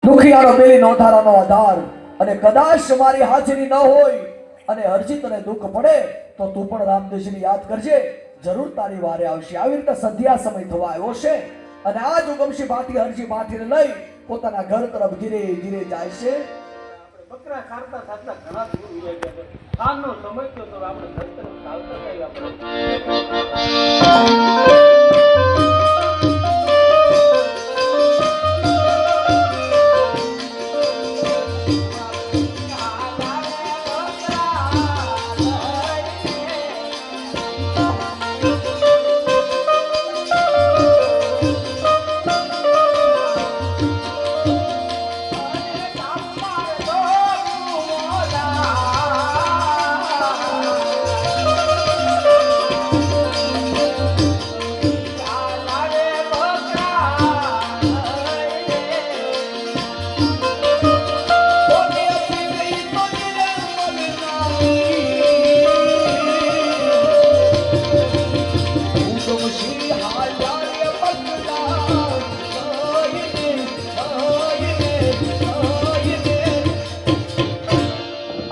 દુખિયાનો પેલી નોંધારાનો આધાર અને કદાચ મારી હાજરી ન હોય અને હરજી તને દુઃખ પડે તો તું પણ રામદેવજીને યાદ કરજે, જરૂર તારી વારે આવશે. આવી રીતે સંધ્યા સમય થવા આવ્યો છે અને આ જ ઉગમસિંહ ભાટી હરજી ભાટીને લઈ પોતાના ઘર તરફ ધીરે ધીરે જાય છે. બકરા ખારતા ખારતા ઘણા દૂર ઉઈ ગયા છે. આનો સમય તો આપણે ઘર તરફ ચાલતા જઈએ આપણે.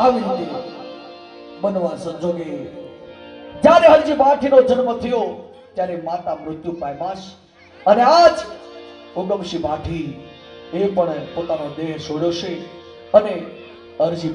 આવી રીતે બનવા સંજોગે જ્યારે હરજી ભાટીનો જન્મ થયો ત્યારે માતા મૃત્યુ પામ્યા અને આજ ઉગમસિંહ ભાટી એ પણ પોતાનો દેહ છોડ્યો છે અને હરજી